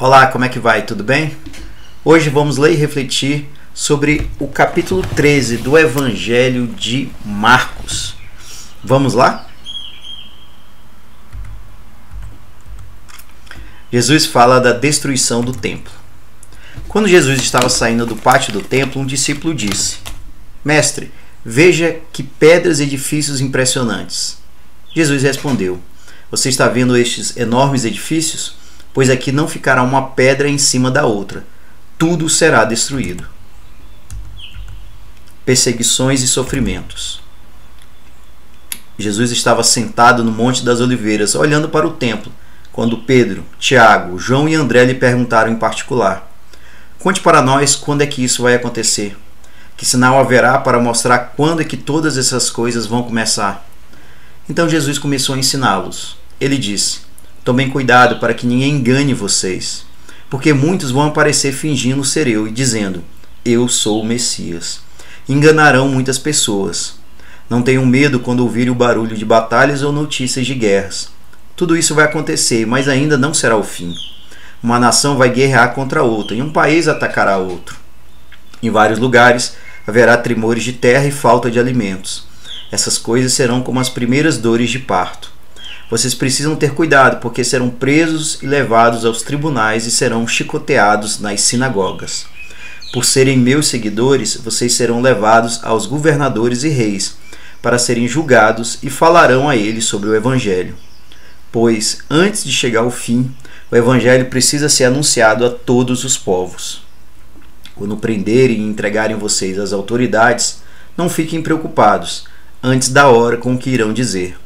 Olá, como é que vai? Tudo bem? Hoje vamos ler e refletir sobre o capítulo 13 do Evangelho de Marcos. Vamos lá? Jesus fala da destruição do templo. Quando Jesus estava saindo do pátio do templo, um discípulo disse: Mestre, veja que pedras e edifícios impressionantes. Jesus respondeu: Você está vendo estes enormes edifícios? Pois aqui não ficará uma pedra em cima da outra. Tudo será destruído. Perseguições e sofrimentos. Jesus estava sentado no Monte das Oliveiras, olhando para o templo, quando Pedro, Tiago, João e André lhe perguntaram em particular: Conte para nós quando é que isso vai acontecer. Que sinal haverá para mostrar quando é que todas essas coisas vão começar? Então Jesus começou a ensiná-los. Ele disse: Tomem cuidado para que ninguém engane vocês, porque muitos vão aparecer fingindo ser eu e dizendo: Eu sou o Messias. Enganarão muitas pessoas. Não tenham medo quando ouvirem o barulho de batalhas ou notícias de guerras. Tudo isso vai acontecer, mas ainda não será o fim. Uma nação vai guerrear contra outra e um país atacará outro. Em vários lugares haverá tremores de terra e falta de alimentos. Essas coisas serão como as primeiras dores de parto. Vocês precisam ter cuidado, porque serão presos e levados aos tribunais e serão chicoteados nas sinagogas. Por serem meus seguidores, vocês serão levados aos governadores e reis, para serem julgados e falarão a eles sobre o Evangelho. Pois, antes de chegar ao fim, o Evangelho precisa ser anunciado a todos os povos. Quando prenderem e entregarem vocês às autoridades, não fiquem preocupados, antes da hora com o que irão dizer.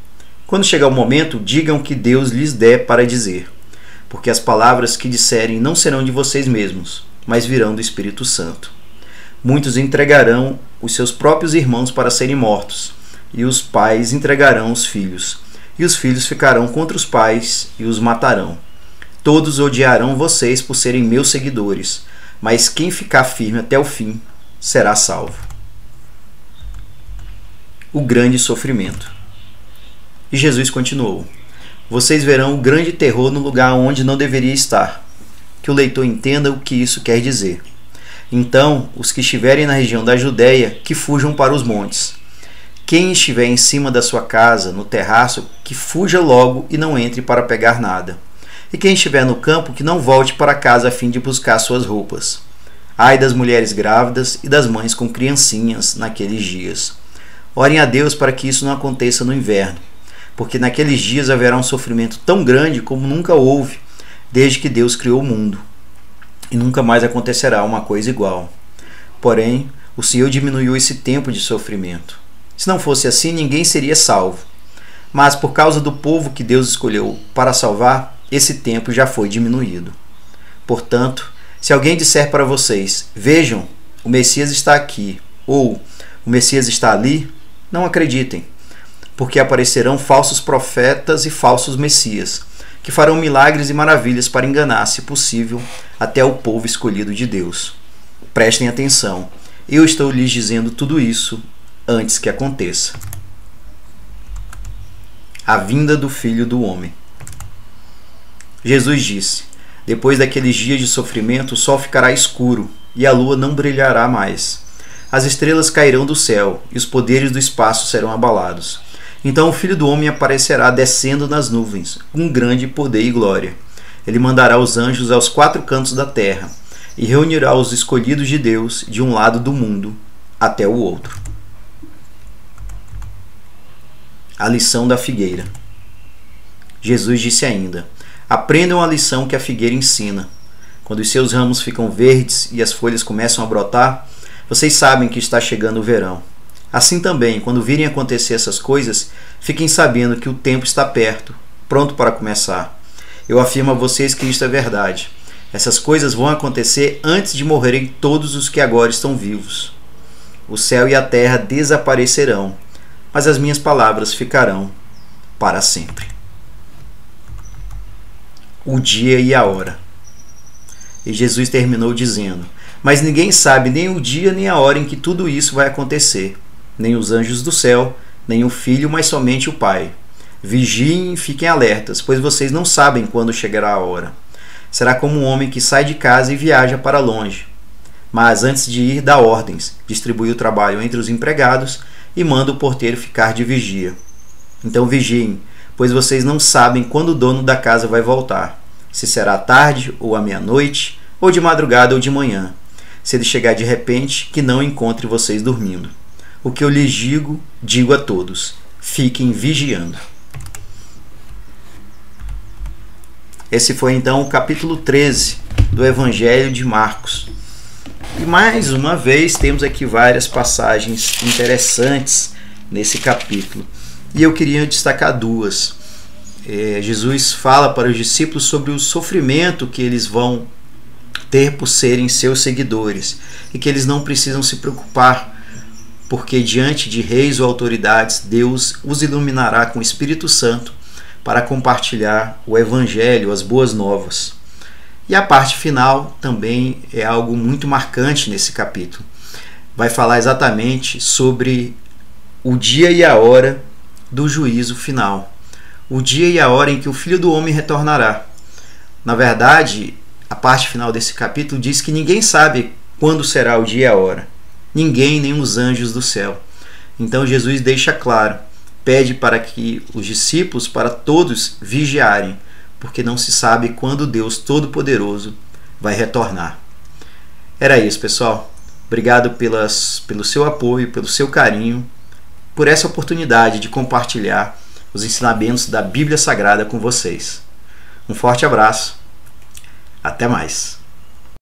Quando chegar o momento, digam o que Deus lhes der para dizer, porque as palavras que disserem não serão de vocês mesmos, mas virão do Espírito Santo. Muitos entregarão os seus próprios irmãos para serem mortos, e os pais entregarão os filhos, e os filhos ficarão contra os pais e os matarão. Todos odiarão vocês por serem meus seguidores, mas quem ficar firme até o fim será salvo. O grande sofrimento. E Jesus continuou: Vocês verão o grande terror no lugar onde não deveria estar. Que o leitor entenda o que isso quer dizer. Então, os que estiverem na região da Judéia, que fujam para os montes. Quem estiver em cima da sua casa, no terraço, que fuja logo e não entre para pegar nada. E quem estiver no campo, que não volte para casa a fim de buscar suas roupas. Ai das mulheres grávidas e das mães com criancinhas naqueles dias. Orem a Deus para que isso não aconteça no inverno, porque naqueles dias haverá um sofrimento tão grande como nunca houve, desde que Deus criou o mundo, e nunca mais acontecerá uma coisa igual. Porém, o Senhor diminuiu esse tempo de sofrimento. Se não fosse assim, ninguém seria salvo. Mas por causa do povo que Deus escolheu para salvar, esse tempo já foi diminuído. Portanto, se alguém disser para vocês: Vejam, o Messias está aqui, ou o Messias está ali, não acreditem, porque aparecerão falsos profetas e falsos messias, que farão milagres e maravilhas para enganar, se possível, até o povo escolhido de Deus. Prestem atenção, eu estou lhes dizendo tudo isso antes que aconteça. A vinda do Filho do Homem. Jesus disse: Depois daqueles dias de sofrimento, o sol ficará escuro e a lua não brilhará mais. As estrelas cairão do céu e os poderes do espaço serão abalados. Então o Filho do Homem aparecerá descendo nas nuvens, com grande poder e glória. Ele mandará os anjos aos 4 cantos da terra e reunirá os escolhidos de Deus de um lado do mundo até o outro. A lição da figueira. Jesus disse ainda: Aprendam a lição que a figueira ensina. Quando os seus ramos ficam verdes e as folhas começam a brotar, vocês sabem que está chegando o verão. Assim também, quando virem acontecer essas coisas, fiquem sabendo que o tempo está perto, pronto para começar. Eu afirmo a vocês que isto é verdade. Essas coisas vão acontecer antes de morrerem todos os que agora estão vivos. O céu e a terra desaparecerão, mas as minhas palavras ficarão para sempre. O dia e a hora. E Jesus terminou dizendo: Mas ninguém sabe nem o dia nem a hora em que tudo isso vai acontecer. Nem os anjos do céu, nem o Filho, mas somente o Pai. Vigiem e fiquem alertas, pois vocês não sabem quando chegará a hora. Será como um homem que sai de casa e viaja para longe. Mas antes de ir, dá ordens, distribui o trabalho entre os empregados e manda o porteiro ficar de vigia. Então vigiem, pois vocês não sabem quando o dono da casa vai voltar, se será à tarde ou à meia-noite, ou de madrugada ou de manhã. Se ele chegar de repente, que não encontre vocês dormindo. O que eu lhes digo, digo a todos: fiquem vigiando. Esse foi então o capítulo 13 do Evangelho de Marcos. E mais uma vez temos aqui várias passagens interessantes nesse capítulo. E eu queria destacar duas. Jesus fala para os discípulos sobre o sofrimento que eles vão ter por serem seus seguidores e que eles não precisam se preocupar, porque diante de reis ou autoridades, Deus os iluminará com o Espírito Santo para compartilhar o Evangelho, as boas novas. E a parte final também é algo muito marcante nesse capítulo. Vai falar exatamente sobre o dia e a hora do juízo final. O dia e a hora em que o Filho do Homem retornará. Na verdade, a parte final desse capítulo diz que ninguém sabe quando será o dia e a hora. Ninguém, nem os anjos do céu. Então Jesus deixa claro, pede para que os discípulos, para todos, vigiarem, porque não se sabe quando Deus Todo-Poderoso vai retornar. Era isso, pessoal. Obrigado pelo seu apoio, pelo seu carinho, por essa oportunidade de compartilhar os ensinamentos da Bíblia Sagrada com vocês. Um forte abraço. Até mais.